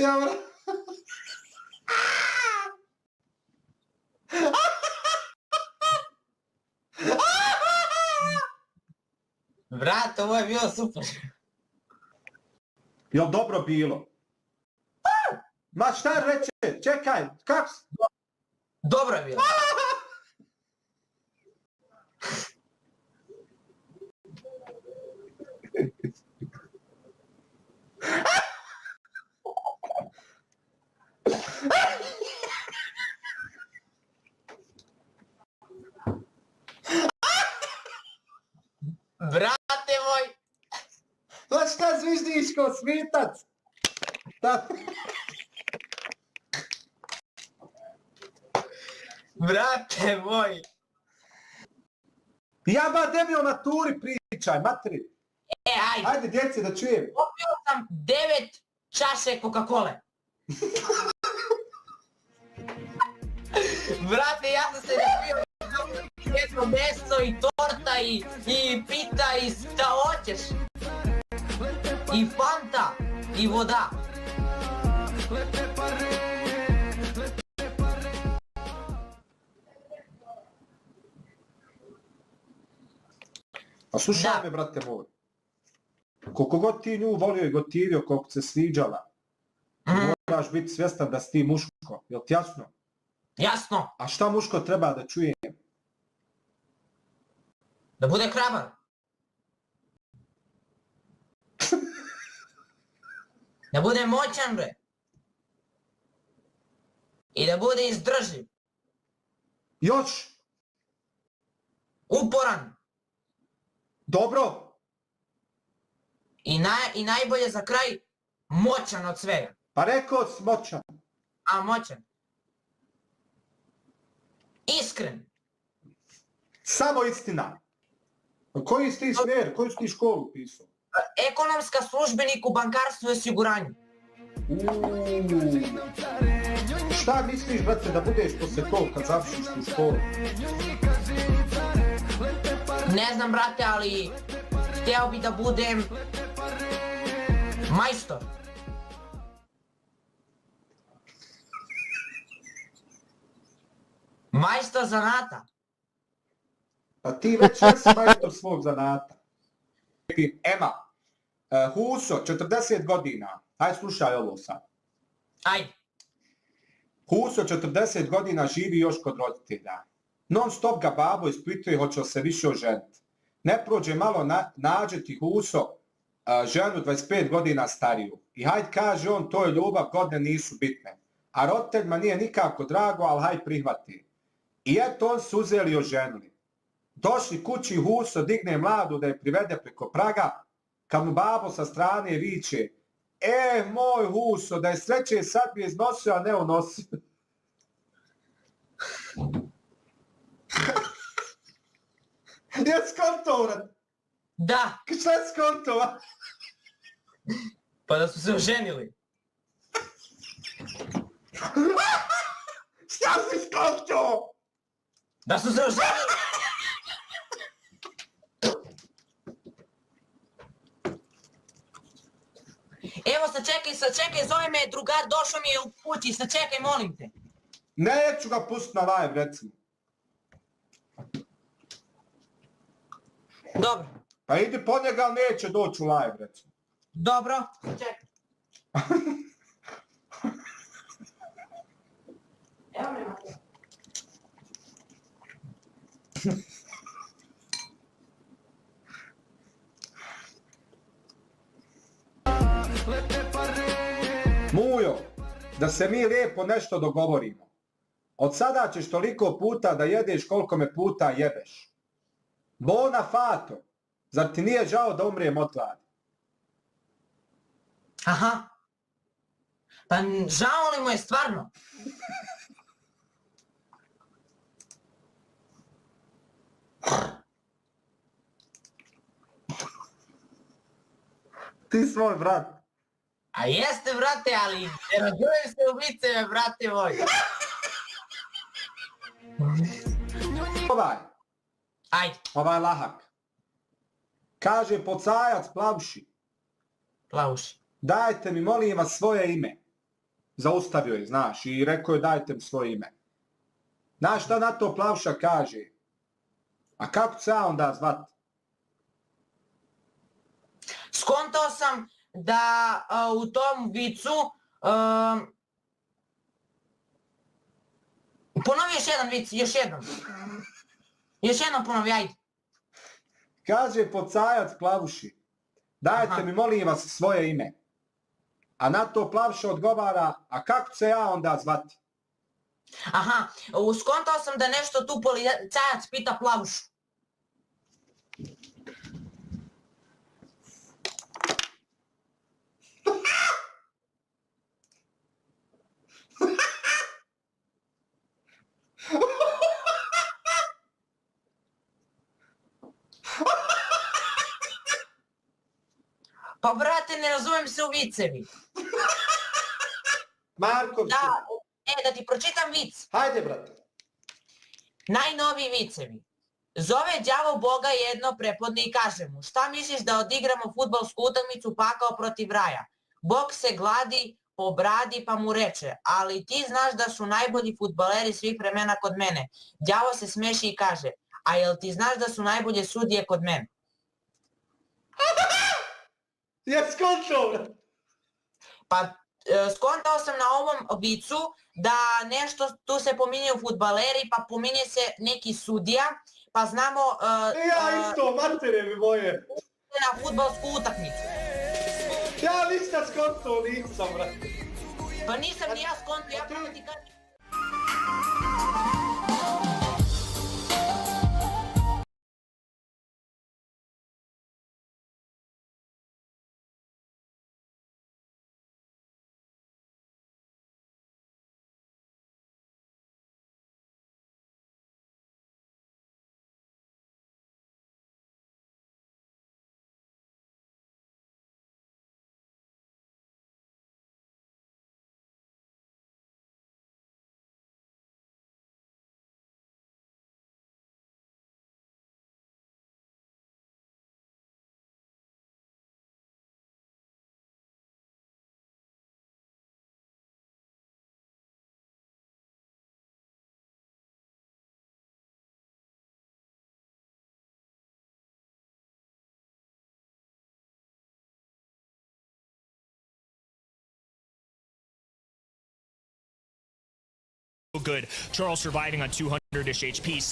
Ja moram... Brat, ovo je bilo super. Jel dobro bilo? Ma šta reče? Čekaj, kako si? Dobro je bilo. Brate moj! Pa šta zviždiš ko svitac? Brate moj! Ja ba tebi o naturi pričaj, materi. Ajde. Ajde djece da čujem. Popio sam 9 čaše Coca-Cole. Brate, ja sam se napio jedno meso i torta i pita i šta hoćeš. I fanta i voda. A slušaj me, brate moj. Koliko god ti nju volio i gotivio, koliko se sviđala, moraš biti svjestan da si ti muško. Jel ti jasno? Jasno. A šta muško treba da čuje? Da bude hrabar. Da bude moćan, bre. I da bude izdržljiv. Još? Uporan. Dobro. I najbolje za kraj, moćan od svega. Pa rekao si moćan. A moćan. Iskren. Samo istina. Koji si ti smjer? Koju si ti školu pisao? Ekonomska, službenik u bankarstvu i osiguranju. Šta misliš, brate, da budeš posle toga kad završiš tu školu? Ne znam, brate, ali htio bi da budem majstor. Majstor zanata. Pa ti već jesi majstor svog zanata. Ema, Huso, 40 godina. Ajde slušaj ovo sad. Ajde. Huso 40 godina živi još kod roditelja. Non stop ga babo ispituje hoće li se više oženiti. Ne prođe malo nađe ti Huso ženu 25 godina stariju. I hajde kaže on, to je ljubav, godine nisu bitne. A roditeljima nije nikako drago, ali hajde prihvati. I eto on su uzeli i oženili. Došli kući, Huso digne mladu da je privede preko praga, kad mu babo sa strane viče: moj Huso, da je sreće sad bi je iznosio, a ne unosio. Je skonto, vrat? Da. Šta je skonto? Pa da su se oženili. Šta si skonto? Da su se oženili. Evo sačekaj, zove me drugar, došao mi je u kući, sačekaj, molim te. Neću ga pustiti na live, recimo. Dobro. Pa idi po njega, ali neće doći u live, recimo. Dobro, sačekaj. Evo me imate. Mujo, da se mi lijepo nešto dogovorimo. Od sada ćeš toliko puta da jedeš koliko me puta jebeš. Bona fato, zar ti nije žao da umrijem od gladi? Aha. Pa žao li mu je stvarno? Ti svoj brat. A jeste, brate, ali ne razumijem se u viceve, brate moj. Ajde. Ovaj lahak. Kaže pocajac plavuši. Plavuši. Dajte mi molim vas svoje ime. zaustavio je, znaš, i rekao je dajte mi svoje ime. Znaš šta na to Plavša kaže? A kako se ja onda zvat? Skontao sam da u tom vicu... Ponovi još jedan vic, još jednom. Još jednom ponovi, ajde. Kaže pocajac Plavuši, dajte mi molim vas svoje ime. A na to Plavša odgovara, a kako se ja onda zvati? Aha, skontao sam da nešto tu policajac pita Plavušu. Pa brate, ne razumem se u vicevi. Marko, da ti pročitam vic. Hajde, brate. Najnoviji vicevi. Zove đavo Boga jedno prepodne i kaže mu, šta misliš da odigramo fudbalsku utakmicu pakao protiv raja? Bog se gladi po bradi pa mu reče, ali ti znaš da su najbolji fudbaleri svih vremena kod mene. Đavo se smeši i kaže, a jel ti znaš da su najbolje sudije kod mene? Ja skontao. Pa skontao sam na ovom vicu da nešto tu se pominjaju fudbaleri, pa pominje se neki sudija, pa znamo... ja isto, matere mi moje. Na fudbalsku utakmicu. Ja ništa skontao nisam, brate. Pa nisam ni ja skontao, ja pravo ti kažem. Good. Charles surviving on 200-ish HP.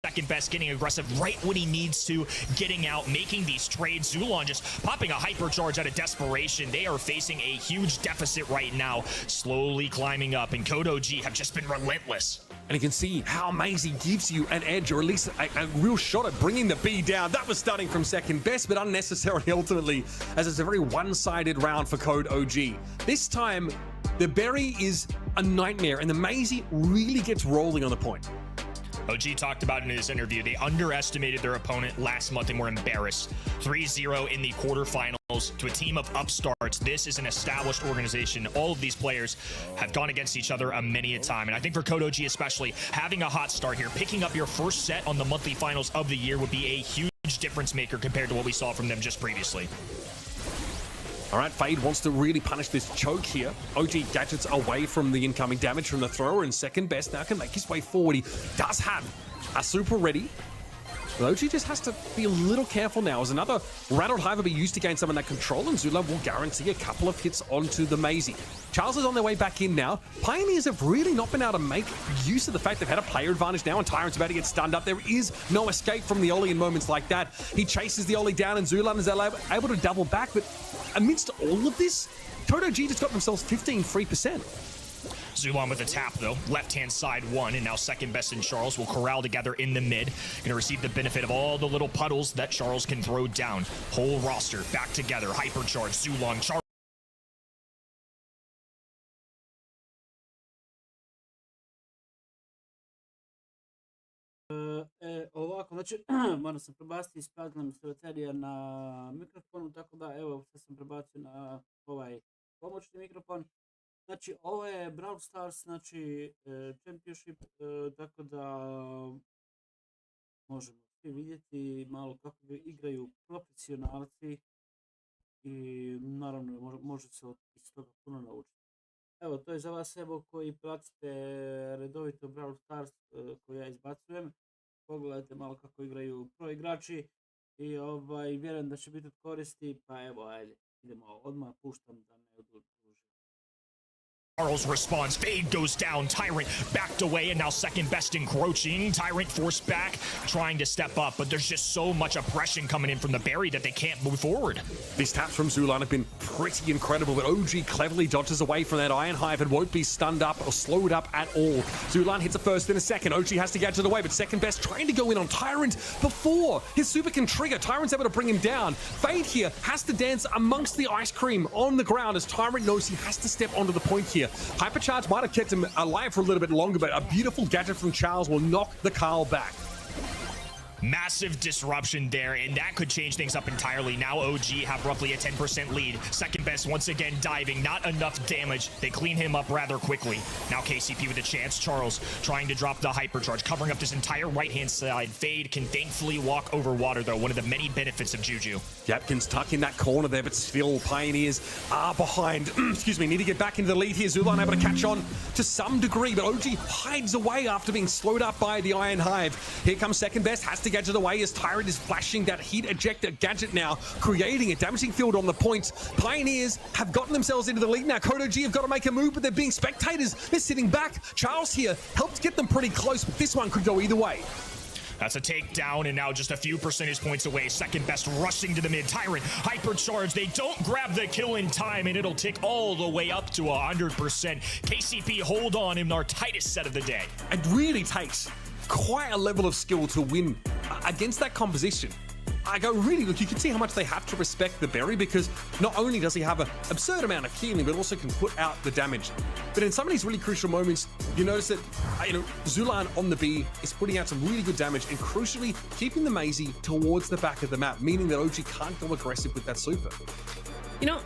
Second best, getting aggressive right when he needs to, getting out, making these trades. Zulon just popping a hypercharge out of desperation. They are facing a huge deficit right now, slowly climbing up, and Code OG have just been relentless. And you can see how Maisie gives you an edge, or at least a real shot at bringing the B down. That was starting from second best, but unnecessarily ultimately, as it's a very one-sided round for Code OG. This time, the berry is a nightmare, and the Maisie really gets rolling on the point. OG talked about in his interview, they underestimated their opponent last month and were embarrassed. 3-0 in the quarterfinals to a team of upstarts. This is an established organization. All of these players have gone against each other many a time. And I think for Code OG especially, having a hot start here, picking up your first set on the monthly finals of the year would be a huge difference maker compared to what we saw from them just previously. All right, Fade wants to really punish this choke here. OG gadgets away from the incoming damage from the thrower, and second best now can make his way forward. He does have a super ready. But OG just has to be a little careful now, as another rattled hive will be used to gain some of that control, and Zula will guarantee a couple of hits onto the Maisie. Charles is on their way back in now. Pioneers have really not been able to make use of the fact they've had a player advantage now, and Tyrant's about to get stunned up. There is no escape from the Ollie in moments like that. He chases the Ollie down, and Zulan is able to double back, but amidst all of this, Code OG just got themselves 15 free %. Zulan with a tap, though. Left-hand side one, and now second best in Charles will corral together in the mid. Going to receive the benefit of all the little puddles that Charles can throw down. Whole roster back together. Hypercharge, Zulan, Charles. Ovako, znači, moram sam prebaciti, ispratila mi se baterija na mikrofonu, tako da, evo, sad sam prebacio na ovaj pomoćni mikrofon. Znači, ovo je Brawl Stars, znači, Championship, tako da možemo svi vidjeti malo kako igraju profesionalci i naravno može se iz toga puno naučiti. Evo, to je za vas, evo, koji pratite redovito Brawl Stars koji ja izbacujem. Pogledajte malo kako igraju pro igrači i vjerujem da će biti od koristi, pa evo, ajde, idemo odmah, puštam da ne odužim. Charles responds, fade goes down, Tyrant backed away, and now second best encroaching. Tyrant forced back, trying to step up, but there's just so much oppression coming in from the berry that they can't move forward. These taps from Zulan have been pretty incredible, but OG cleverly dodges away from that Iron Hive and won't be stunned up or slowed up at all. Zulan hits a first and a second. OG has to get to the way, but second best trying to go in on Tyrant before his super can trigger. Tyrant's able to bring him down. Fade here has to dance amongst the ice cream on the ground as Tyrant knows he has to step onto the point here. Hypercharge might have kept him alive for a little bit longer, but a beautiful gadget from Charles will knock the Carl back. Massive disruption there, and that could change things up entirely. Now OG have roughly a 10% lead. Second best once again diving, not enough damage. They clean him up rather quickly. Now KCP with a chance. Charles trying to drop the hypercharge, covering up this entire right-hand side. Fade can thankfully walk over water, though, one of the many benefits of Juju. Yapkin's tuck in that corner there, but still Pioneers are behind. Excuse me, need to get back into the lead here. Zulan able to catch on to some degree, but OG hides away after being slowed up by the Iron Hive. Here comes second best, has to get to the way as Tyrant is flashing that heat ejector gadget now, creating a damaging field on the point. Pioneers have gotten themselves into the lead now. Kodo G have got to make a move, but they're being spectators. They're sitting back. Charles here helped get them pretty close, but this one could go either way. That's a takedown, and now just a few percentage points away. Second best rushing to the mid. Tyrant, hypercharge. They don't grab the kill in time, and it'll tick all the way up to 100%. KCP hold on in our tightest set of the day. It really takes quite a level of skill to win against that composition. Really, look, you can see how much they have to respect the berry, because not only does he have an absurd amount of healing, but also can put out the damage. But in some of these really crucial moments, you notice that, Zulan on the B is putting out some really good damage and crucially keeping the Maisie towards the back of the map, meaning that OG can't go aggressive with that super.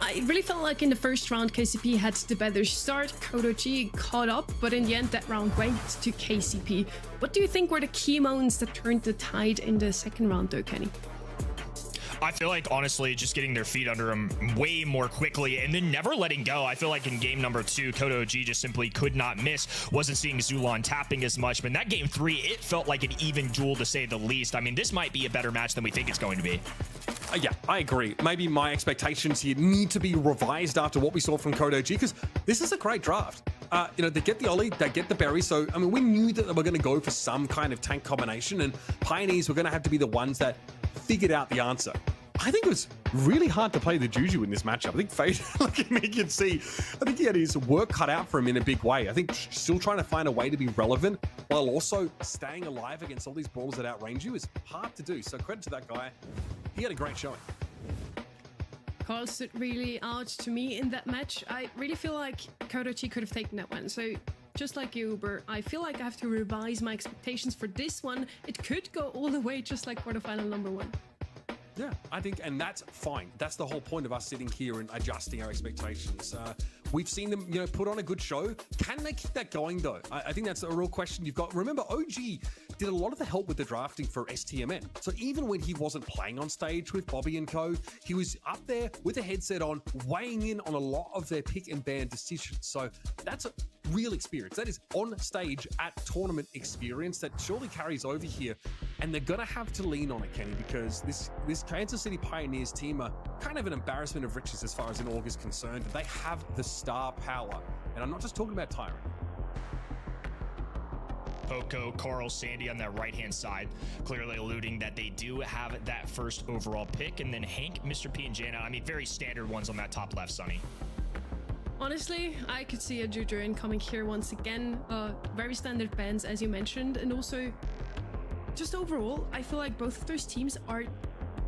I really felt like in the first round, KCP had the better start. Kodo G caught up, but in the end, that round went to KCP. What do you think were the key moments that turned the tide in the second round, though, Kenny? I feel like, honestly, just getting their feet under them way more quickly and then never letting go. I feel like in game number 2, Kodo G just simply could not miss. Wasn't seeing Zulan tapping as much, but in that game 3, it felt like an even duel to say the least. I mean, this might be a better match than we think it's going to be. Yeah, I agree. Maybe my expectations here need to be revised after what we saw from Kodo G, because this is a great draft. They get the Ollie, they get the berry, so, I mean, we knew that they were going to go for some kind of tank combination, and Pioneers were going to have to be the ones that figured out the answer. I think it was really hard to play the Juju in this matchup. I think Fade, look at me, you can see, I think he had his work cut out for him in a big way. I think still trying to find a way to be relevant while also staying alive against all these brawlers that outrange you is hard to do. So credit to that guy. He had a great showing. Carl stood really out to me in that match. I really feel like Kodo G could have taken that one. So just like you, Uber, I feel like I have to revise my expectations for this one. It could go all the way just like quarterfinal number 1. Yeah, I think, and that's fine. That's the whole point of us sitting here and adjusting our expectations. We've seen them, put on a good show. Can they keep that going, though? I think that's a real question you've got. Remember, OG did a lot of the help with the drafting for STMN. So even when he wasn't playing on stage with Bobby and co, he was up there with a headset on, weighing in on a lot of their pick and ban decisions. So that's a real experience. That is on stage at tournament experience that surely carries over here. And they're going to have to lean on it, Kenny, because this Kansas City Pioneers team are kind of an embarrassment of riches as far as an org is concerned. They have the star power. And I'm not just talking about Tyrant. Poco, Carl, Sandy on that right-hand side, clearly alluding that they do have that first overall pick. And then Hank, Mr. P, and Jana, I mean, very standard ones on that top left, Sonny. Honestly, I could see a Jujurin coming here once again. Very standard bans, as you mentioned, and also just overall, I feel like both of those teams are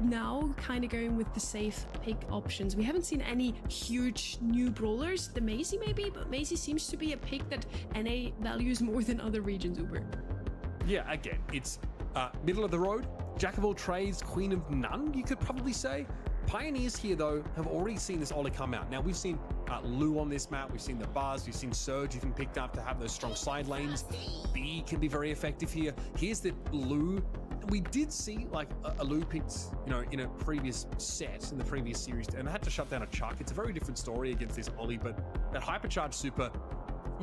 now kind of going with the safe pick options. We haven't seen any huge new brawlers. The Maisie maybe, but Maisie seems to be a pick that NA values more than other regions, Uber. Yeah, again, it's middle of the road, jack of all trades, queen of none, you could probably say. Pioneers here, though, have already seen this Ollie come out. Now, we've seen Lu on this map, we've seen the Buzz, we've seen Surge even picked up to have those strong side lanes. B can be very effective here. Here's the Lu. We did see like a Lu picked, you know, in a previous set, in the previous series, and I had to shut down a Chuck. It's a very different story against this Ollie, but that hypercharged super,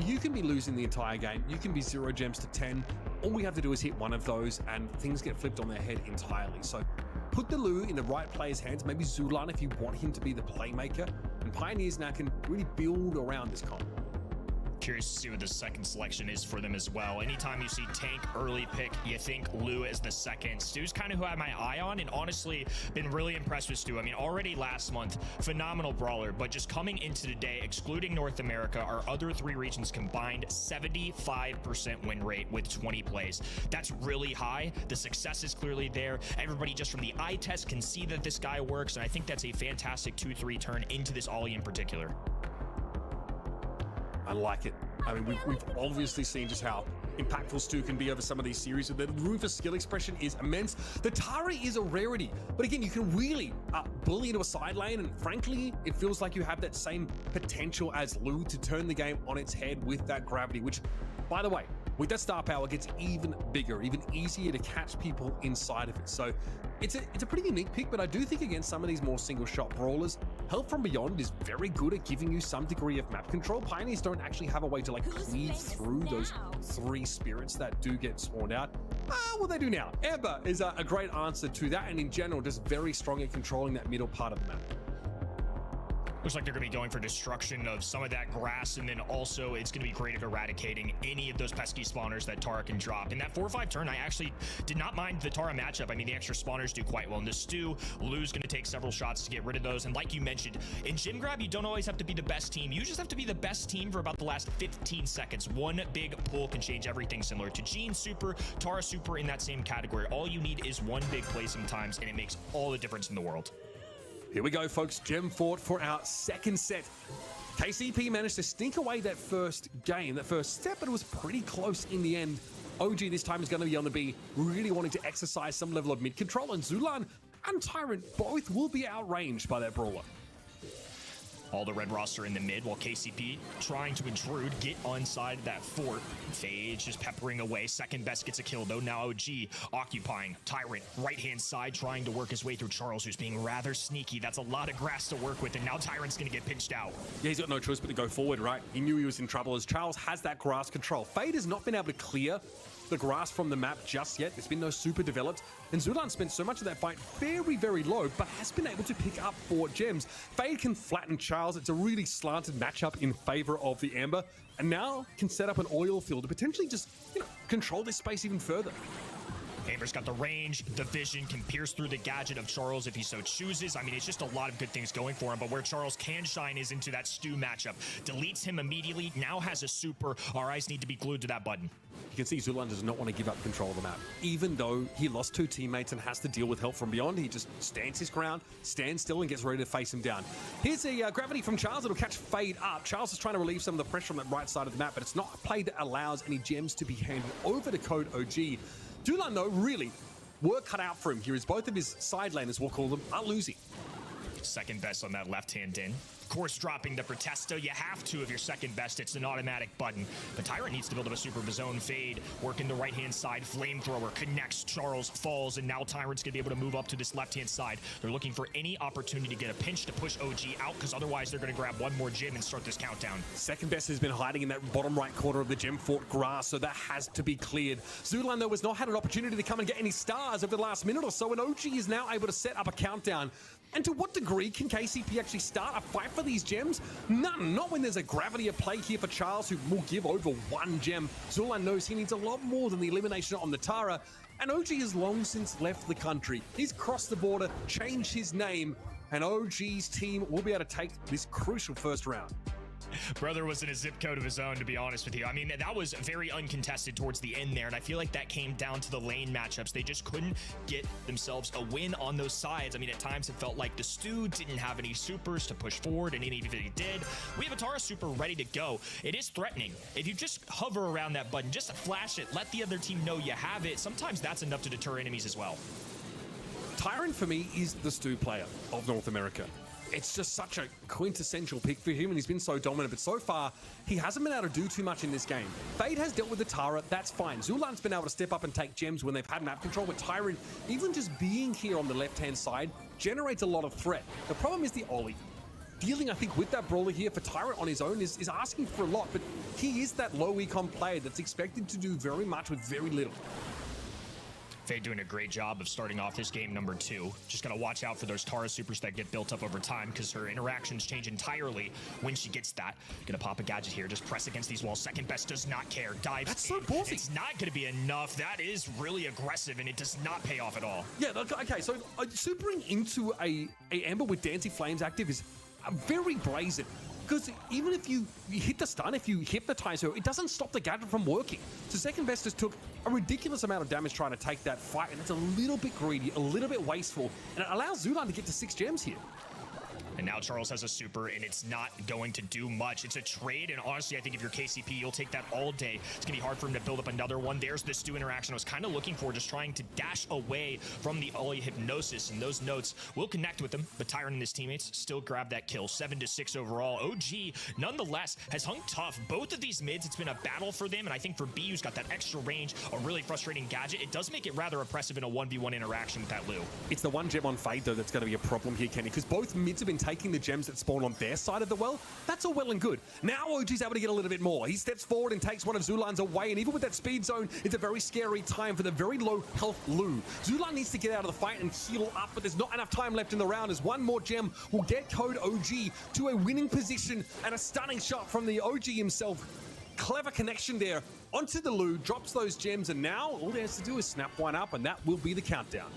you can be losing the entire game. You can be 0 gems to 10. All we have to do is hit one of those and things get flipped on their head entirely. So put the Lu in the right player's hands, maybe Zulan if you want him to be the playmaker, and Pioneers now can really build around this comp. Curious to see what the second selection is for them as well. Anytime you see tank early pick, you think Lu as the second. Stu's kind of who I have my eye on, and honestly been really impressed with Stu. I mean, already last month, phenomenal brawler, but just coming into today, excluding North America, our other 3 regions combined 75% win rate with 20 plays. That's really high. The success is clearly there. Everybody just from the eye test can see that this guy works, and I think that's a fantastic 2-3 turn into this Ollie in particular. I like it. I mean, we've obviously seen just how impactful Stu can be over some of these series. The room for skill expression is immense. The Tara is a rarity, but again, you can really bully into a side lane, and frankly, it feels like you have that same potential as Lu to turn the game on its head with that gravity, which, by the way, with that star power gets even bigger, even easier to catch people inside of it. So it's a pretty unique pick, but I do think against some of these more single shot brawlers, Help from Beyond is very good at giving you some degree of map control. Pioneers don't actually have a way to like cleave through those 3 spirits that do get spawned out. Well, they do now. Amber is a great answer to that, and in general, just very strong at controlling that middle part of the map. Looks like they're going to be going for destruction of some of that grass, and then also it's going to be great at eradicating any of those pesky spawners that Tara can drop. In that 4-5 turn, I actually did not mind the Tara matchup. I mean, the extra spawners do quite well. In the Stu, Lu's going to take several shots to get rid of those. And like you mentioned, in Gym Grab, you don't always have to be the best team. You just have to be the best team for about the last 15 seconds. One big pull can change everything, similar to Gene Super, Tara Super in that same category. All you need is one big play sometimes, and it makes all the difference in the world. Here we go, folks. Gem fought for our second set. KCP managed to stink away that first game, that first step, but it was pretty close in the end. OG this time is going to be on the B, really wanting to exercise some level of mid control, and Zulan and Tyrant both will be outranged by that brawler. All the red roster in the mid, while KCP trying to intrude, get inside that fort. Phage just peppering away. Second best gets a kill, though. Now OG occupying. Tyrant, right-hand side, trying to work his way through Charles, who's being rather sneaky. That's a lot of grass to work with, and now Tyrant's going to get pinched out. Yeah, he's got no choice but to go forward, right? He knew he was in trouble as Charles has that grass control. Fade has not been able to clear the grass from the map just yet. There's been no super developed, and Zulan spent so much of that fight very, very low, but has been able to pick up 4 gems. Fade can flatten Charles. It's a really slanted matchup in favor of the Amber, and now can set up an oil field to potentially just, you know, control this space even further. Amber's got the range, the vision, can pierce through the gadget of Charles if he so chooses. I mean, it's just a lot of good things going for him, but where Charles can shine is into that Stu matchup. Deletes him immediately, now has a super. Our eyes need to be glued to that button. You can see Zulan does not want to give up control of the map. Even though he lost 2 teammates and has to deal with help from beyond, he just stands his ground, stands still, and gets ready to face him down. Here's a gravity from Charles. It'll catch Fade up. Charles is trying to relieve some of the pressure on that right side of the map, but it's not a play that allows any gems to be handed over to Code OG. Zulan, though, really, work cut out for him here as both of his side laners, we'll call them, are losing. Second best on that left-hand in. Of course, dropping the Protesto. You have to if you're second best. It's an automatic button. The Tyrant needs to build up a super of his own. Fade, working the right-hand side. Flamethrower connects. Charles falls, and now Tyrant's going to be able to move up to this left-hand side. They're looking for any opportunity to get a pinch to push OG out, because otherwise they're going to grab one more gem and start this countdown. Second best has been hiding in that bottom right corner of the gem fort grass, so that has to be cleared. Zulan, though, has not had an opportunity to come and get any stars over the last minute or so, and OG is now able to set up a countdown. And to what degree can KCP actually start a fight for these gems? None. Not when there's a gravity at play here for Charles, who will give over 1 gem. Zulan knows he needs a lot more than the elimination on the Tara, and OG has long since left the country. He's crossed the border, changed his name, and OG's team will be able to take this crucial first round. Brother was in a zip code of his own, to be honest with you. I mean, that was very uncontested towards the end there, and I feel like that came down to the lane matchups. They just couldn't get themselves a win on those sides. I mean, at times it felt like the Stu didn't have any supers to push forward, and even if he did, we have a Tara super ready to go. It is threatening. If you just hover around that button, just flash it, let the other team know you have it, sometimes that's enough to deter enemies as well. Tyron, for me, is the Stu player of North America. It's just such a quintessential pick for him, and he's been so dominant, but so far, he hasn't been able to do too much in this game. Fade has dealt with the Tara, that's fine. Zulan's been able to step up and take gems when they've had map control, but Tyron, even just being here on the left-hand side, generates a lot of threat. The problem is the Ollie. Dealing, I think, with that brawler here for Tyrant on his own is asking for a lot, but he is that low econ player that's expected to do very much with very little. Fade doing a great job of starting off this game number 2. Just gotta watch out for those Tara supers that get built up over time, because her interactions change entirely when she gets that. Gonna pop a gadget here, just press against these walls. Second best does not care, dives That's in. so ballsy. It's not gonna be enough. That is really aggressive, and it does not pay off at all. Yeah, okay, so supering into a Amber with Dancing Flames active is very brazen. Because even if you hit the stun, if you hypnotize her, it doesn't stop the gadget from working. So second best just took a ridiculous amount of damage trying to take that fight, and it's a little bit greedy, a little bit wasteful, and it allows Zulan to get to 6 gems here. And now Charles has a super, and it's not going to do much. It's a trade, and honestly, I think if you're KCP, you'll take that all day. It's going to be hard for him to build up another one. There's the Stu interaction I was kind of looking for, just trying to dash away from the Ollie hypnosis, and those notes will connect with him. But Tyron and his teammates still grab that kill. 7-6 overall. OG, nonetheless, has hung tough. Both of these mids, it's been a battle for them, and I think for B, who's got that extra range, a really frustrating gadget, it does make it rather oppressive in a 1v1 interaction with that Lou. It's the one gem on Fade, though, that's going to be a problem here, Kenny, because both mids have been taking the gems that spawn on their side of the well. That's all well and good. Now OG's able to get a little bit more. He steps forward and takes one of Zulan's away, and even with that speed zone, it's a very scary time for the very low health Lou. Zulan needs to get out of the fight and heal up, but there's not enough time left in the round, as one more gem will get Code OG to a winning position, and a stunning shot from the OG himself. Clever connection there onto the Lou, drops those gems, and now all he has to do is snap one up, and that will be the countdown.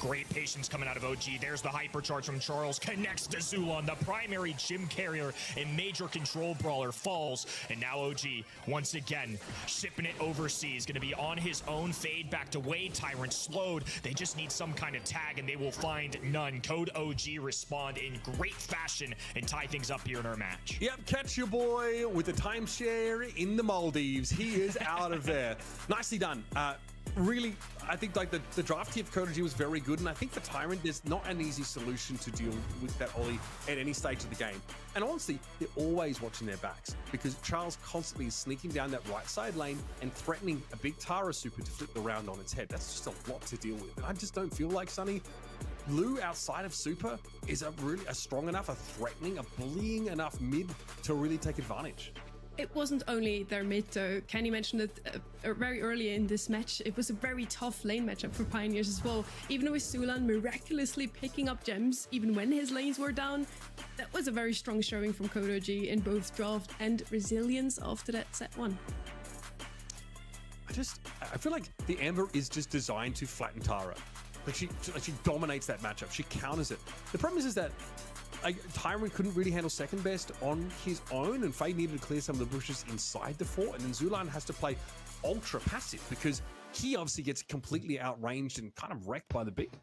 Great patience coming out of OG. There's the hypercharge from Charles. Connects to Zulan, the primary gym carrier and major control brawler, falls. And now OG, once again, shipping it overseas. Going to be on his own. Fade back to Wade. Tyrant slowed. They just need some kind of tag, and they will find none. Code OG respond in great fashion and tie things up here in our match. Yep, catch your boy with the timeshare in the Maldives. He is out of there. Nicely done. Really, I think like the draft here for Code OG was very good, and I think for Tyrant, there's not an easy solution to deal with that Ollie at any stage of the game. And honestly, they're always watching their backs, because Charles constantly is sneaking down that right side lane and threatening a big Tara super to flip the round on its head. That's just a lot to deal with, and I just don't feel like, Sonny, Lou outside of super is a strong enough, a threatening, a bullying enough mid to really take advantage. It wasn't only their mid though. Kenny mentioned it very early in this match. It was a very tough lane matchup for Pioneers as well. Even with Zulan miraculously picking up gems even when his lanes were down, that was a very strong showing from Code OG in both draft and resilience after that set 1. I feel like the Amber is just designed to flatten Tara. Like she dominates that matchup. She counters it. The problem is that Tyrant couldn't really handle second best on his own, and Fade needed to clear some of the bushes inside the fort, and then Zulan has to play ultra passive because he obviously gets completely outranged and kind of wrecked by the beat.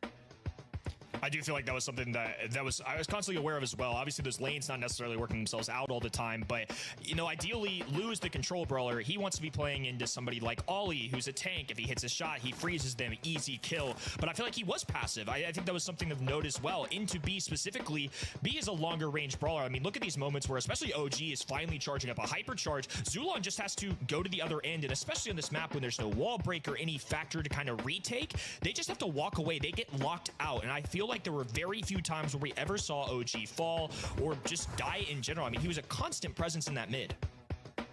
I do feel like that was something that I was constantly aware of as well. Obviously, those lanes not necessarily working themselves out all the time, but you know, ideally, Lou is the control brawler. He wants to be playing into somebody like Ollie, who's a tank. If he hits a shot, he freezes them, easy kill. But I feel like he was passive. I think that was something of note as well. Into B specifically, B is a longer range brawler. I mean, look at these moments where especially OG is finally charging up a hypercharge. Zulan just has to go to the other end, and especially on this map when there's no wall break or any factor to kind of retake, they just have to walk away. They get locked out, and I feel like there were very few times where we ever saw OG fall or just die in general. I mean, he was a constant presence in that mid.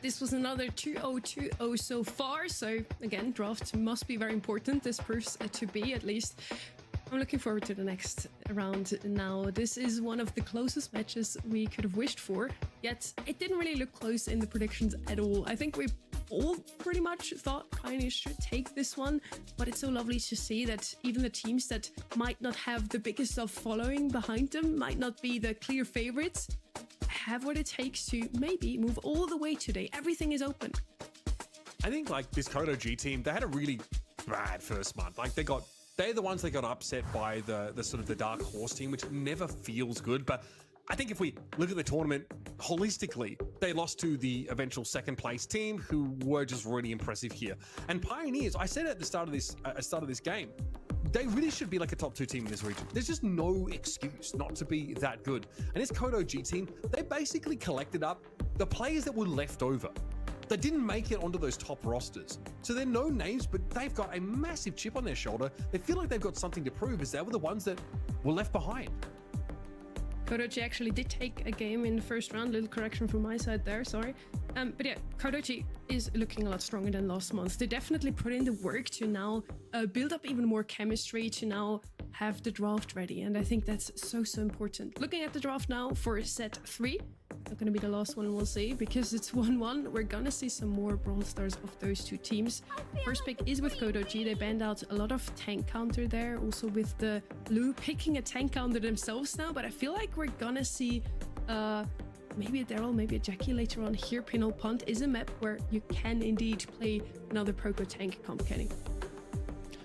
This was another 2-0-2-0 so far, so again, draft must be very important. This proves to be, at least. I'm looking forward to the next round now. This is one of the closest matches we could have wished for, yet it didn't really look close in the predictions at all. I think we all pretty much thought Pioneers should take this one, but it's so lovely to see that even the teams that might not have the biggest of following behind them, might not be the clear favorites, have what it takes to maybe move all the way today. Everything is open. I think like this Kodo G team, they had a really bad first month. Like they're the ones that got upset by the sort of the Dark Horse team, which never feels good. But I think if we look at the tournament holistically, they lost to the eventual second place team, who were just really impressive here. And Pioneers, I said at the start of this game, they really should be like a top 2 team in this region. There's just no excuse not to be that good. And this Kodo G team, they basically collected up the players that were left over. They didn't make it onto those top rosters. So they're no names, but they've got a massive chip on their shoulder. They feel like they've got something to prove, as they were the ones that were left behind. Kodochi actually did take a game in the first round. Little correction from my side there, sorry. But yeah, Kodochi is looking a lot stronger than last month. They definitely put in the work to now build up even more chemistry, to now have the draft ready. And I think that's so important. Looking at the draft now for set 3. Not going to be the last one, we'll see, because it's 1-1. We're going to see some more Brawl Stars of those 2 teams. First pick is with Kodochi. They banned out a lot of tank counter there, also with the Lu picking a tank counter themselves now, but I feel like we're going to see maybe a Daryl, maybe a Jackie later on here. Pinhole Punt is a map where you can indeed play another Proko tank comp, Kenny.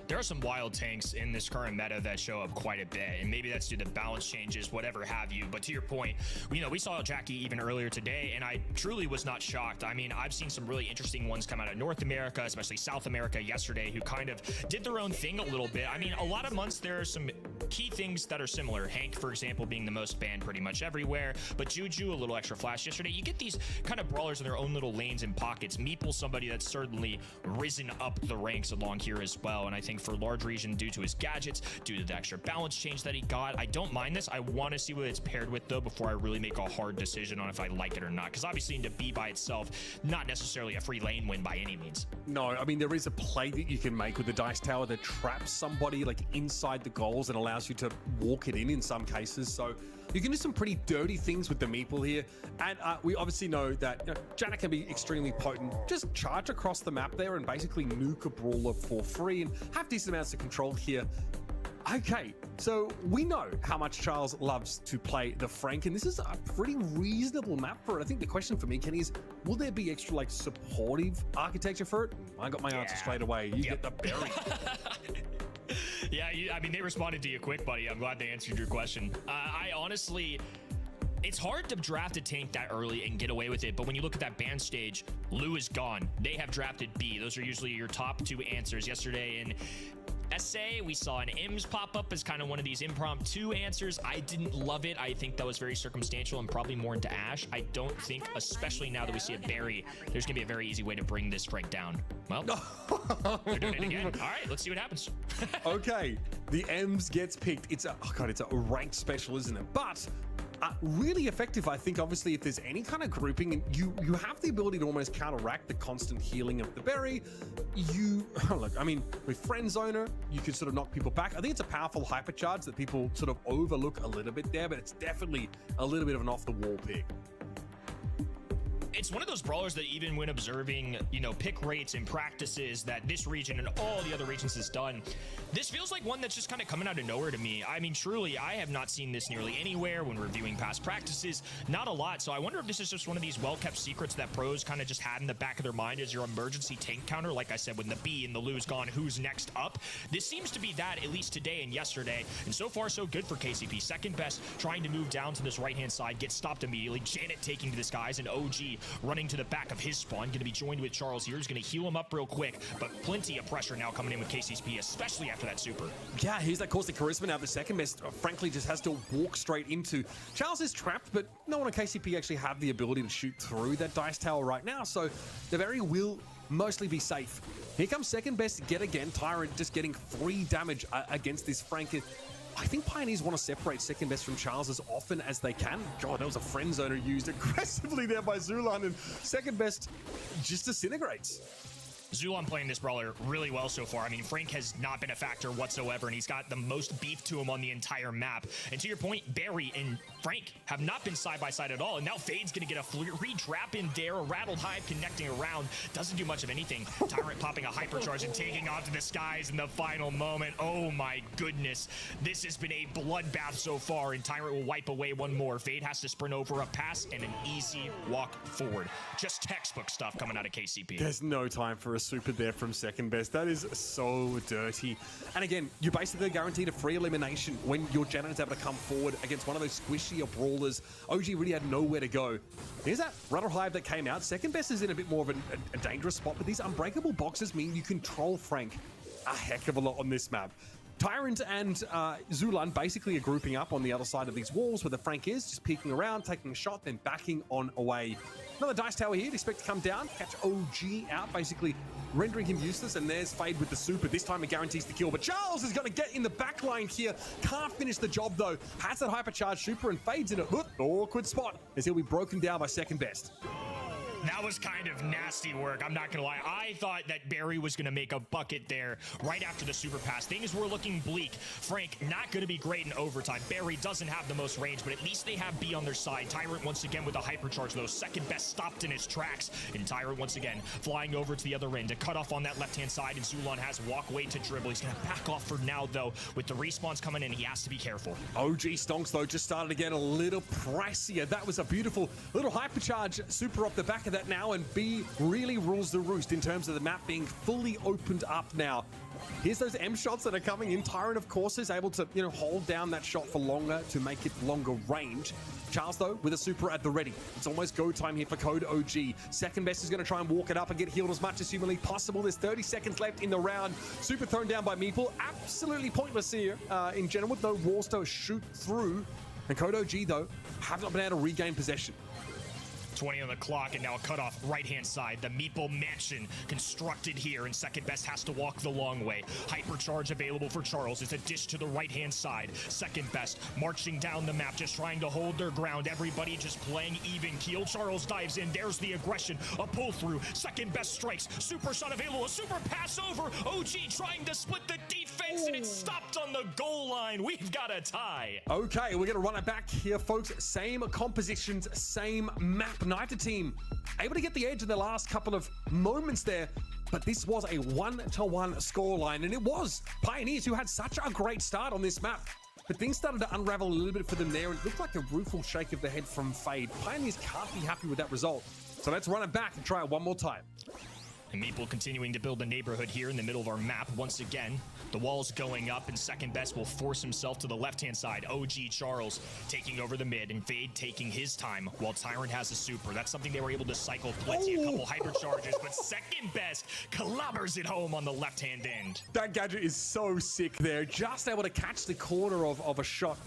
There are some wild tanks in this current meta that show up quite a bit, and maybe that's due to balance changes, whatever have you. But to your point, you know, we saw Jackie even earlier today, and I truly was not shocked. I mean, I've seen some really interesting ones come out of North America, especially South America yesterday, who kind of did their own thing a little bit. I mean, a lot of months there are some key things that are similar. Hank, for example, being the most banned pretty much everywhere, but Juju, a little extra flash yesterday. You get these kind of brawlers in their own little lanes and pockets. Meeple, somebody that's certainly risen up the ranks along here as well, and I think for large region, due to his gadgets, due to the extra balance change that he got, I don't mind this. I want to see what it's paired with though before I really make a hard decision on if I like it or not, because obviously into B by itself, not necessarily a free lane win by any means. No, I mean, there is a play that you can make with the dice tower that traps somebody like inside the goals and allows you to walk it in some cases. So you can do some pretty dirty things with the Meeple here. And we obviously know that Janet can be extremely potent. Just charge across the map there and basically nuke a brawler for free and have decent amounts of control here. Okay, so we know how much Charles loves to play the Frank, and this is a pretty reasonable map for it. I think the question for me, Kenny, is will there be extra like supportive architecture for it? I got my answer straight away. You get the berry. Yeah, I mean, they responded to you quick, buddy. I'm glad they answered your question. I honestly, it's hard to draft a tank that early and get away with it, but when you look at that ban stage, Lu is gone. They have drafted B. Those are usually your top 2 answers. Yesterday in SA, we saw an M's pop up as kind of one of these impromptu answers. I didn't love it. I think that was very circumstantial and probably more into Ash. I don't think, especially now that we see a Barry, there's going to be a very easy way to bring this Frank down. Well, they're doing it again. All right, let's see what happens. Okay, the M's gets picked. It's a ranked special, isn't it? But really effective, I think. Obviously, if there's any kind of grouping, and you have the ability to almost counteract the constant healing of the berry. Look, I mean, with Friend Zoner, you can sort of knock people back. I think it's a powerful hypercharge that people sort of overlook a little bit there, but it's definitely a little bit of an off-the-wall pick. It's one of those brawlers that even when observing, you know, pick rates and practices that this region and all the other regions has done, this feels like one that's just kind of coming out of nowhere to me. I mean, truly, I have not seen this nearly anywhere when reviewing past practices. Not a lot. So I wonder if this is just one of these well-kept secrets that pros kind of just had in the back of their mind as your emergency tank counter. Like I said, when the B and the Lu's gone, who's next up? This seems to be that, at least today and yesterday. And so far, so good for KCP. Second best, trying to move down to this right-hand side, gets stopped immediately. Janet taking to the skies, and OG running to the back of his spawn, going to be joined with Charles here. He's going to heal him up real quick, but plenty of pressure now coming in with KCP, especially after that super. Yeah, here's that caustic charisma now. The second best, frankly, just has to walk straight into. Charles is trapped, but no one on KCP actually have the ability to shoot through that dice tower right now, so the berry will mostly be safe. Here comes second best yet again. Tyrant just getting free damage against this Frank. I think Pioneers want to separate second best from Charles as often as they can. God, that was a friend zoner used aggressively there by Zulan, and second best just disintegrates. Zulan playing this brawler really well so far. I mean, Frank has not been a factor whatsoever, and he's got the most beef to him on the entire map. And to your point, Barry and Frank have not been side by side at all, and now Fade's going to get a free trap in there, a rattled hive connecting around. Doesn't do much of anything. Tyrant popping a hypercharge and taking off to the skies in the final moment. Oh my goodness. This has been a bloodbath so far, and Tyrant will wipe away one more. Fade has to sprint over a pass and an easy walk forward. Just textbook stuff coming out of KCP. There's no time for a super there from second best. That is so dirty. And again, you're basically guaranteed a free elimination when your Janet is able to come forward against one of those squishier brawlers. OG really had nowhere to go. Here's that Rattle Hive that came out. Second best is in a bit more of a dangerous spot, but these unbreakable boxes mean you control Frank a heck of a lot on this map. Tyrant and Zulan basically are grouping up on the other side of these walls where the Frank is, just peeking around, taking a shot, then backing on away. Another dice tower here, expect to come down, catch OG out, basically rendering him useless, and there's Fade with the super. This time it guarantees the kill, but Charles is going to get in the back line here. Can't finish the job though. Has that hypercharged super and Fade's in an awkward spot as he'll be broken down by second best. That was kind of nasty work, I'm not gonna lie. I thought that Barry was gonna make a bucket there right after the super pass. Things were looking bleak. Frank not gonna be great in overtime. Barry doesn't have the most range, but at least they have B on their side. Tyrant once again with a hypercharge though. Second best stopped in his tracks. And Tyrant once again flying over to the other end to cut off on that left-hand side, and Zulan has walkway to dribble. He's gonna back off for now though. With the respawns coming in, he has to be careful. OG Stonks though just started again a little pricier. That was a beautiful little hypercharge super off the back of that now, and B really rules the roost in terms of the map being fully opened up now. Here's those M shots that are coming in. Tyrant, of course, is able to, hold down that shot for longer to make it longer range. Charles, though, with a super at the ready. It's almost go time here for Code OG. Second best is going to try and walk it up and get healed as much as humanly possible. There's 30 seconds left in the round. Super thrown down by Meeple. Absolutely pointless here in general, with no walls to shoot through. And Code OG, though, have not been able to regain possession. 20 on the clock, and now a cutoff right-hand side. The Meeple Mansion constructed here, and second best has to walk the long way. Hypercharge available for Charles. It's a dish to the right-hand side. Second best marching down the map, just trying to hold their ground. Everybody just playing even keel. Charles dives in. There's the aggression. A pull through. Second best strikes. Super shot available. A super pass over. OG trying to split the defense, and it's stopped on the goal line. We've got a tie. Okay, we're going to run it back here, folks. Same compositions, same map. Neither team able to get the edge in the last couple of moments there, but this was a 1-1 scoreline, and it was Pioneers who had such a great start on this map. But things started to unravel a little bit for them there, and it looked like a rueful shake of the head from Fade. Pioneers can't be happy with that result. So let's run it back and try it one more time. And Meeple continuing to build a neighborhood here in the middle of our map. Once again, the wall's going up, and second best will force himself to the left-hand side. OG Charles taking over the mid, and Fade taking his time while Tyrant has a super. That's something they were able to cycle plenty, a couple hypercharges, but second best clobbers it home on the left-hand end. That gadget is so sick there. Just able to catch the corner of a shot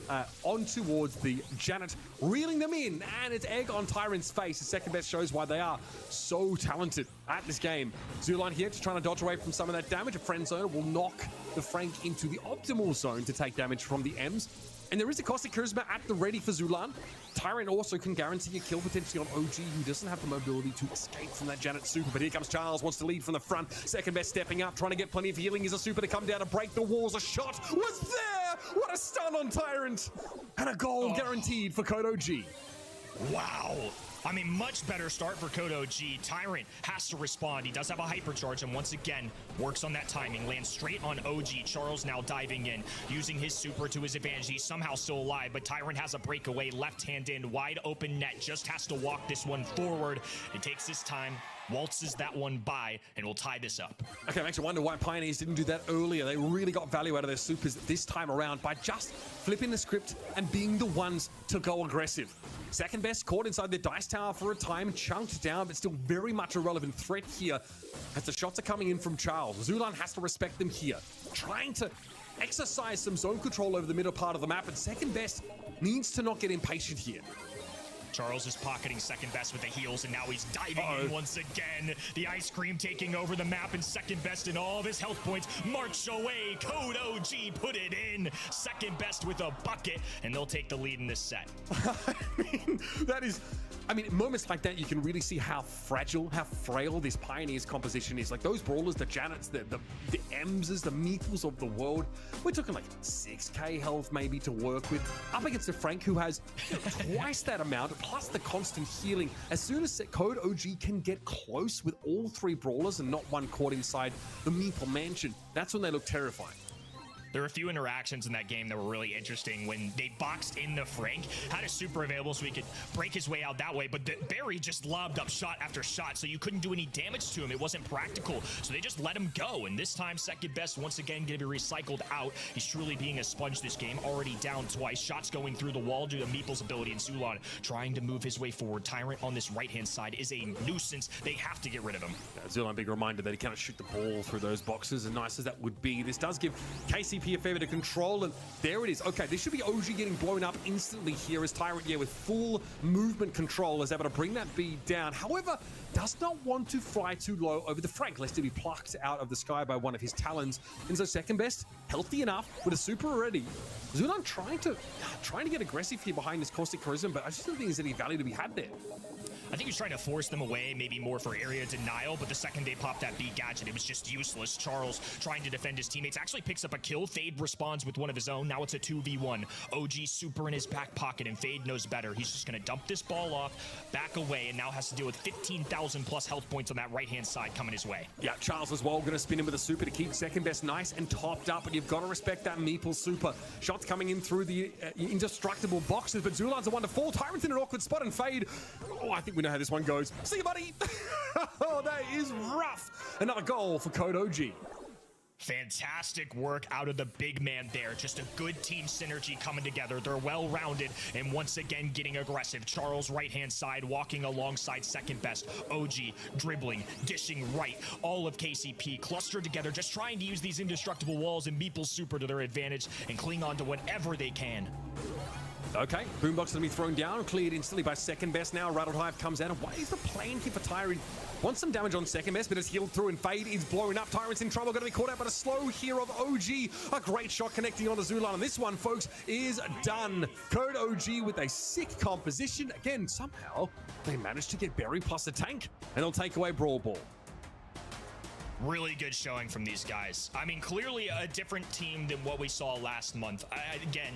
on towards the Janet, reeling them in, and it's egg on Tyrant's face. The second best shows why they are so talented at this game. Zulan here just trying to dodge away from some of that damage. A friend zone will knock the Frank into the optimal zone to take damage from the M's. And there is a Caustic Charisma at the ready for Zulan. Tyrant also can guarantee a kill potentially on OG, who doesn't have the mobility to escape from that Janet super. But here comes Charles, wants to lead from the front. Second best stepping up, trying to get plenty of healing. Is a super to come down to break the walls. A shot was there! What a stun on Tyrant! And a goal guaranteed for Code OG. Wow. I mean, much better start for Code OG. Tyrant has to respond. He does have a hypercharge, and once again, works on that timing. Lands straight on OG. Charles now diving in, using his super to his advantage. He's somehow still alive, but Tyrant has a breakaway. Left-hand in, wide open net. Just has to walk this one forward. It takes his time, waltzes that one by, and will tie this up. Okay, makes you wonder why Pioneers didn't do that earlier. They really got value out of their supers this time around by just flipping the script and being the ones to go aggressive. Second best caught inside the dice tower for a time, chunked down, but still very much a relevant threat here as the shots are coming in from Charles. Zulan has to respect them here, trying to exercise some zone control over the middle part of the map, and second best needs to not get impatient here. Charles is pocketing second best with the heels, and now he's diving in once again. The ice cream taking over the map, and second best in all of his health points. March away. Code OG put it in. Second best with a bucket, and they'll take the lead in this set. I mean, moments like that, you can really see how fragile, how frail this Pioneers composition is. Like those brawlers, the Janets, the Emses, the Meeples of the world, we're talking like 6k health maybe to work with. Up against a Frank who has twice that amount, plus the constant healing. As soon as Code OG can get close with all three brawlers and not one caught inside the Meeple mansion, that's when they look terrifying. There were a few interactions in that game that were really interesting when they boxed in the Frank, had a super available so he could break his way out that way, but Barry just lobbed up shot after shot, so you couldn't do any damage to him. It wasn't practical, so they just let him go, and this time second best once again going to be recycled out. He's truly being a sponge this game, already down twice. Shots going through the wall due to Meeple's ability, and Zulon trying to move his way forward. Tyrant on this right-hand side is a nuisance. They have to get rid of him. Zulon, big reminder that he cannot shoot the ball through those boxes, and nice as that would be, this does give KCP a fair bit of control, and there it is. Okay, this should be OG getting blown up instantly here as Tyrant, with full movement control, is able to bring that B down. However, does not want to fly too low over the Frank, lest he be plucked out of the sky by one of his talons. And so second best, healthy enough with a super already. Zulon trying to get aggressive here behind this Caustic Charisma, but I just don't think there's any value to be had there. I think he was trying to force them away, maybe more for area denial, but the second they popped that B gadget, it was just useless. Charles trying to defend his teammates, actually picks up a kill. Fade responds with one of his own. Now it's a 2v1. OG super in his back pocket, and Fade knows better. He's just going to dump this ball off, back away, and now has to deal with 15,000 plus health points on that right-hand side coming his way. Yeah, Charles as well going to spin him with a super to keep second best nice and topped up, but you've got to respect that Meeple super. Shots coming in through the indestructible boxes, but Zulon's the one to fall. Tyrant's in an awkward spot, and Fade, oh, I think we know how this one goes. See you, buddy. Oh, that is rough. Another goal for Code OG. Fantastic work out of the big man there. Just a good team synergy coming together. They're well-rounded and once again getting aggressive. Charles right-hand side walking alongside second best. OG dribbling, dishing right. All of KCP clustered together, just trying to use these indestructible walls and Meeple's super to their advantage and cling on to whatever they can. Okay, Boombox going to be thrown down, cleared instantly by second best now. Rattled Hive comes out, and what is the plan here for Tyrant? Wants some damage on second best, but it's healed through, and Fade is blowing up. Tyrant's in trouble, going to be caught out by a slow here of OG. A great shot connecting onto Zulon, and this one, folks, is done. Code OG with a sick composition. Again, somehow they managed to get Berry plus a tank, and they'll take away Brawl Ball. Really good showing from these guys. I mean, clearly a different team than what we saw last month. Again,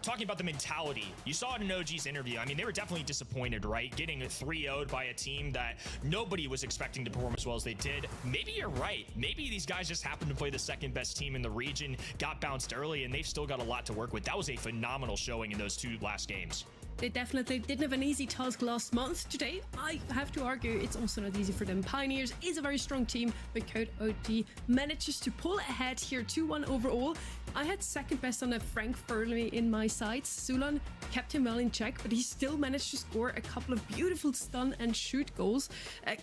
talking about the mentality, you saw it in OG's interview. I mean, they were definitely disappointed, right? Getting 3-0'd by a team that nobody was expecting to perform as well as they did. Maybe you're right. Maybe these guys just happened to play the second best team in the region, got bounced early, and they've still got a lot to work with. That was a phenomenal showing in those two last games. They definitely didn't have an easy task last month. Today, I have to argue it's also not easy for them. Pioneers is a very strong team, but Code OG manages to pull ahead here 2-1 overall. I had second best on a Frank firmly in my sights. Zulon kept him well in check, but he still managed to score a couple of beautiful stun and shoot goals.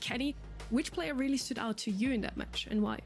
Kenny, which player really stood out to you in that match, and why?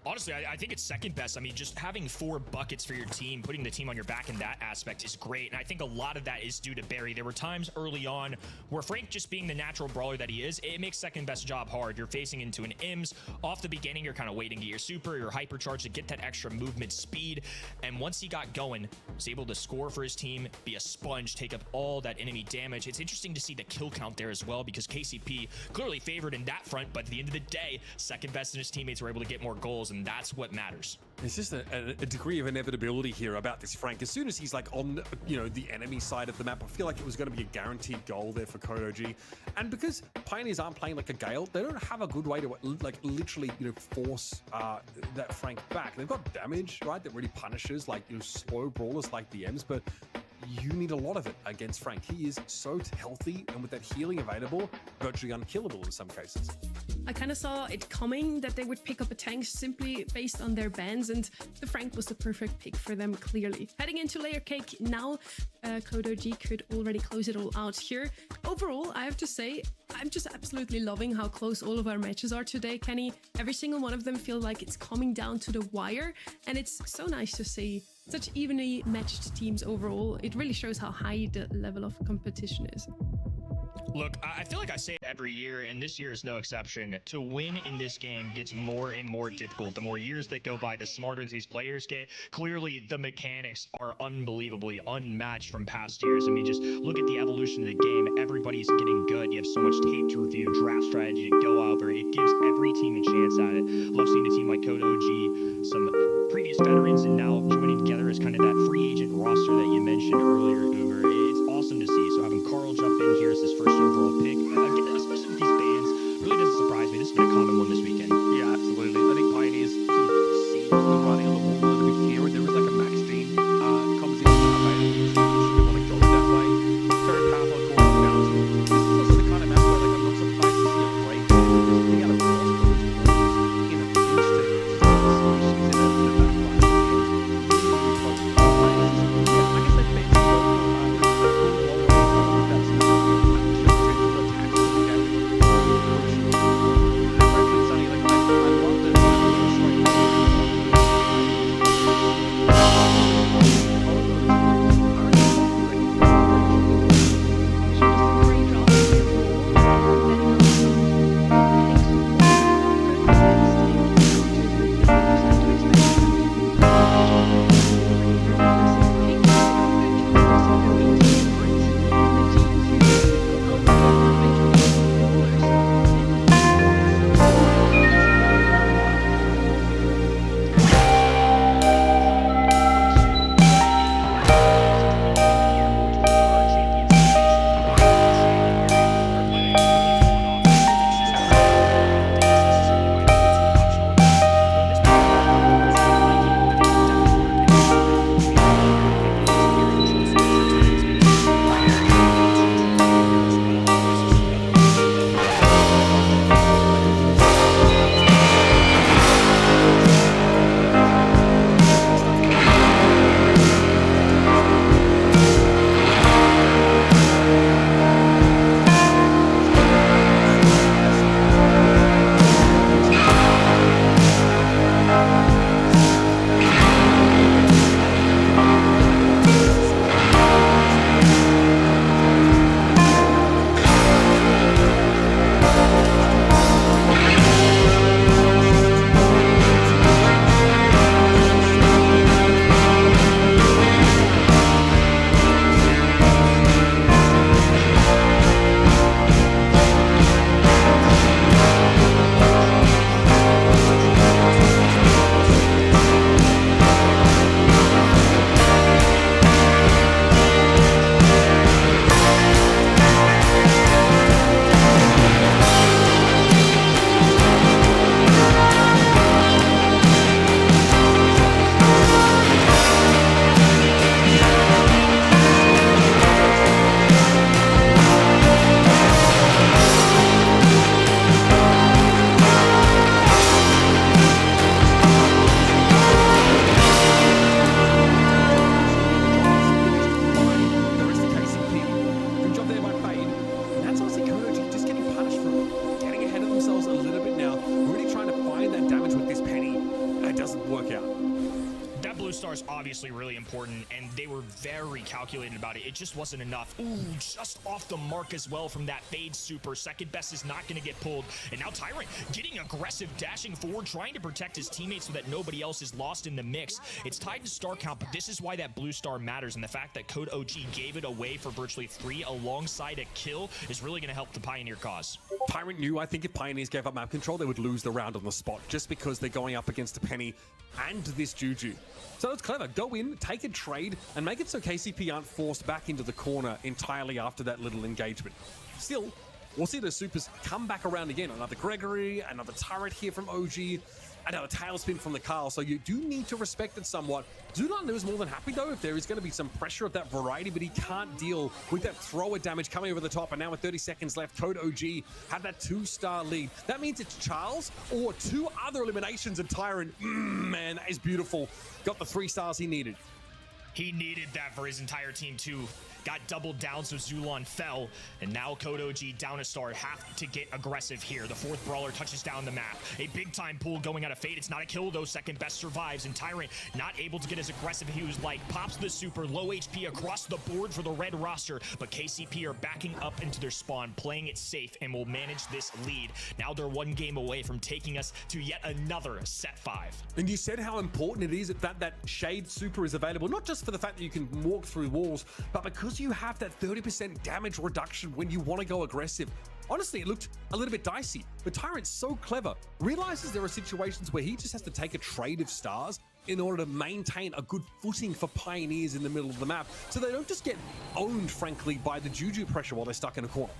Honestly, I think it's second best. I mean, just having 4 buckets for your team, putting the team on your back in that aspect is great. And I think a lot of that is due to Barry. There were times early on where Frank, just being the natural brawler that he is, it makes second best job hard. You're facing into an IMS. Off the beginning, you're kind of waiting to get your super, your hypercharge to get that extra movement speed. And once he got going, was able to score for his team, be a sponge, take up all that enemy damage. It's interesting to see the kill count there as well, because KCP clearly favored in that front, but at the end of the day, second best and his teammates were able to get more goals, and that's what matters. There's just a degree of inevitability here about this Frank. As soon as he's like on, the enemy side of the map, I feel like it was going to be a guaranteed goal there for Code OG. And because Pioneers aren't playing like a Gale, they don't have a good way to like literally, force that Frank back. They've got damage, right, that really punishes like slow brawlers like the M's, but you need a lot of it against Frank. He is so healthy, and with that healing available, virtually unkillable in some cases. I kind of saw it coming that they would pick up a tank simply based on their bans, and the Frank was the perfect pick for them, clearly. Heading into layer cake now, Code OG could already close it all out here. Overall, I have to say, I'm just absolutely loving how close all of our matches are today, Kenny. Every single one of them feel like it's coming down to the wire, and it's so nice to see such evenly matched teams overall. It really shows how high the level of competition is. Look, I feel like I say it every year, and this year is no exception. To win in this game gets more and more difficult. The more years that go by, the smarter these players get. Clearly, the mechanics are unbelievably unmatched from past years. I mean, just look at the evolution of the game. Everybody's getting good. You have so much tape to review, draft strategy to go over. It gives every team a chance at it. Love seeing a team like Code OG, some previous veterans, and now joining together as kind of that free agent roster that you mentioned earlier, Uber. It's awesome to see. So having Carl jump in here as his first overall pick, especially with these bands, really doesn't surprise me. This has been a common one this weekend. Yeah, absolutely. I think Pioneers sort of see the writing on the wall a little bit here, and there is like a max team composition available. Should want to go that way. Very powerful corner bounce. This is also the kind of map where like I'm not surprised to see a break. There's being able to cross those in a pinch to solutions in the back line. I guess they face obviously really important, and they were very calculated about it. It just wasn't enough. Ooh, just off the mark as well from that fade super. Second best is not going to get pulled. And now Tyrant getting aggressive, dashing forward, trying to protect his teammates so that nobody else is lost in the mix. It's tied to star count, but this is why that blue star matters. And the fact that Code OG gave it away for virtually 3 alongside a kill is really going to help the Pioneer cause. Tyrant knew, I think, if Pioneers gave up map control, they would lose the round on the spot, just because they're going up against a Penny and this Juju. So it's clever. Go in, take a trade, and make it so KCP aren't forced back into the corner entirely after that little engagement. Still, we'll see the supers come back around again. Another Gregory, another turret here from OG, another tailspin from the Carl. So you do need to respect it somewhat. Zulan is more than happy, though, if there is going to be some pressure of that variety, but he can't deal with that thrower damage coming over the top. And now with 30 seconds left, Code OG have that 2-star lead. That means it's Charles or 2 other eliminations, and Tyrant, man, that is beautiful. Got the 3 stars he needed. He needed that for his entire team too. Got doubled down, so Zulon fell, and now koji down a star have to get aggressive here. The fourth brawler touches down the map. A big-time pull going out of Fade. It's not a kill, though. Second best survives, and Tyrant not able to get as aggressive as he was like. Pops the super, low HP across the board for the red roster, but KCP are backing up into their spawn, playing it safe, and will manage this lead. Now they're one game away from taking us to yet another set 5. And you said how important it is that Shade super is available, not just for the fact that you can walk through walls, but because you have that 30% damage reduction when you want to go aggressive. Honestly, it looked a little bit dicey, but Tyrant's so clever, realizes there are situations where he just has to take a trade of stars in order to maintain a good footing for Pioneers in the middle of the map, so they don't just get owned, frankly, by the Juju pressure while they're stuck in a corner.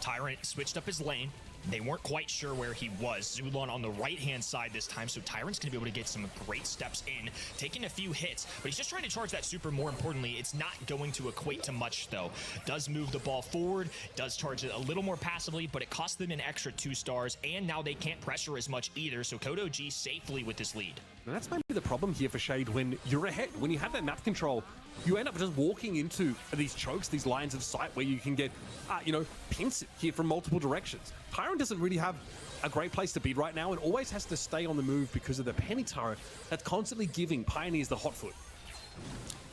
Tyrant switched up his lane. They weren't quite sure where he was. Zulon on the right-hand side this time, so Tyrant's going to be able to get some great steps in, taking a few hits, but he's just trying to charge that super. More importantly, it's not going to equate to much, though. Does move the ball forward, does charge it a little more passively, but it cost them an extra 2 stars, and now they can't pressure as much either, so koji safely with this lead. And that's maybe the problem here for Shade. When you're ahead, when you have that map control, you end up just walking into these chokes, these lines of sight where you can get, pincered here from multiple directions. Tyrant doesn't really have a great place to be right now and always has to stay on the move because of the penny turret that's constantly giving Pioneers the hot foot.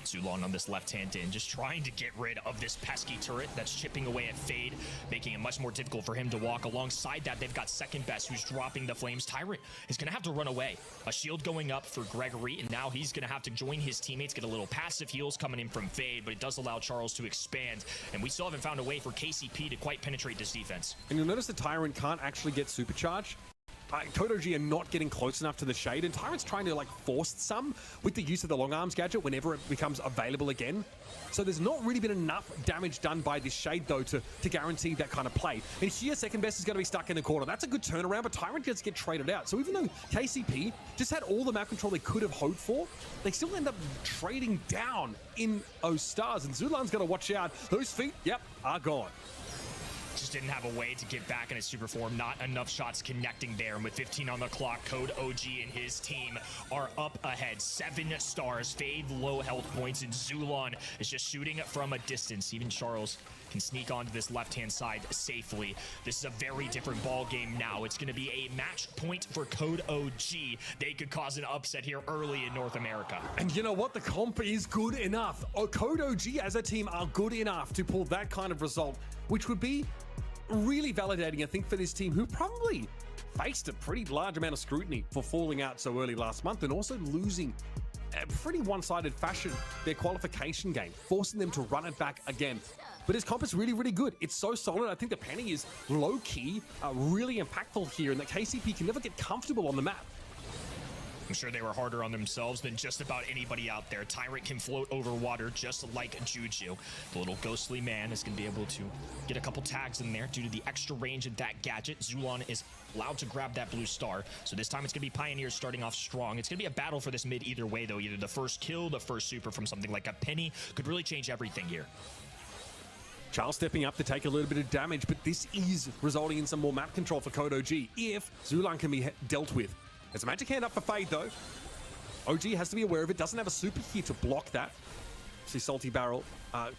Zulon on this left-hand end, just trying to get rid of this pesky turret that's chipping away at Fade, making it much more difficult for him to walk. Alongside that, they've got second best, who's dropping the flames. Tyrant is going to have to run away. A shield going up for Gregory, and now he's going to have to join his teammates, get a little passive heals coming in from Fade, but it does allow Charles to expand, and we still haven't found a way for KCP to quite penetrate this defense. And you'll notice the Tyrant can't actually get supercharged. koji are not getting close enough to the Shade, and Tyrant's trying to force some with the use of the long arms gadget whenever it becomes available again. So there's not really been enough damage done by this Shade, though, to guarantee that kind of play. And here, second best is going to be stuck in the corner. That's a good turnaround, but Tyrant gets get traded out. So even though KCP just had all the map control they could have hoped for, they still end up trading down in those stars. And Zulon's got to watch out. Those feet, yep, are gone. Just didn't have a way to get back in his super form. Not enough shots connecting there. And with 15 on the clock, Code OG and his team are up ahead. 7 stars. Fade low health points, and Zulon is just shooting from a distance. Even Charles can sneak onto this left-hand side safely. This is a very different ball game now. It's going to be a match point for Code OG. They could cause an upset here early in North America. And you know what? The comp is good enough. Code OG as a team are good enough to pull that kind of result, which would be really validating, I think, for this team, who probably faced a pretty large amount of scrutiny for falling out so early last month and also losing a pretty one-sided fashion their qualification game, forcing them to run it back again. But his comp is really, really good. It's so solid. I think the penny is low-key, really impactful here, and that KCP can never get comfortable on the map. I'm sure they were harder on themselves than just about anybody out there. Tyrant can float over water just like Juju. The little ghostly man is going to be able to get a couple tags in there due to the extra range of that gadget. Zulon is allowed to grab that blue star. So this time it's going to be Pioneers starting off strong. It's going to be a battle for this mid either way, though. Either the first kill, the first super from something like a penny could really change everything here. Charles stepping up to take a little bit of damage, but this is resulting in some more map control for Code OG if Zulon can be dealt with. There's a magic hand up for Fade, though. OG has to be aware of it. Doesn't have a super here to block that. See, Salty Barrel,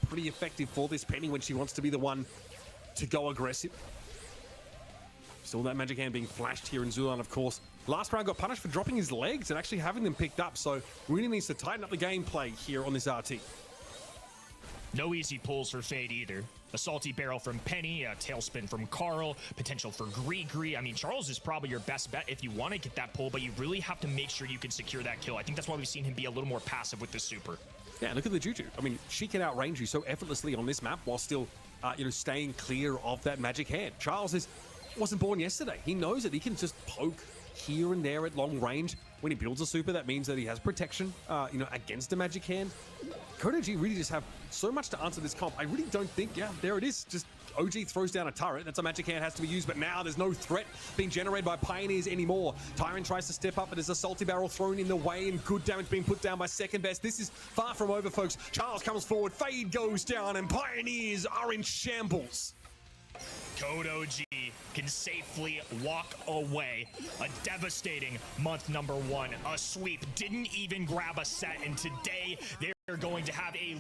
pretty effective for this penny when she wants to be the one to go aggressive. Still that magic hand being flashed here in Zulon, of course. Last round got punished for dropping his legs and actually having them picked up, so really needs to tighten up the gameplay here on this RT. No easy pulls for Fade either. A salty barrel from Penny, a tailspin from Carl, potential for Gree. I mean, Charles is probably your best bet if you want to get that pull, but you really have to make sure you can secure that kill. I think that's why we've seen him be a little more passive with the super. Yeah, look at the Juju. I mean, she can outrange you so effortlessly on this map while still, staying clear of that magic hand. Charles wasn't born yesterday. He knows that he can just poke here and there at long range. When he builds a super, that means that he has protection, against a magic hand. Code OG really just have so much to answer this comp. I really don't think, there it is. Just OG throws down a turret. That's a magic hand has to be used, but now there's no threat being generated by Pioneers anymore. Tyrant tries to step up, but there's a salty barrel thrown in the way and good damage being put down by second best. This is far from over, folks. Charles comes forward, Fade goes down, and Pioneers are in shambles. Code OG can safely walk away. A devastating month number 1. A sweep. Didn't even grab a set, and today they're going to have a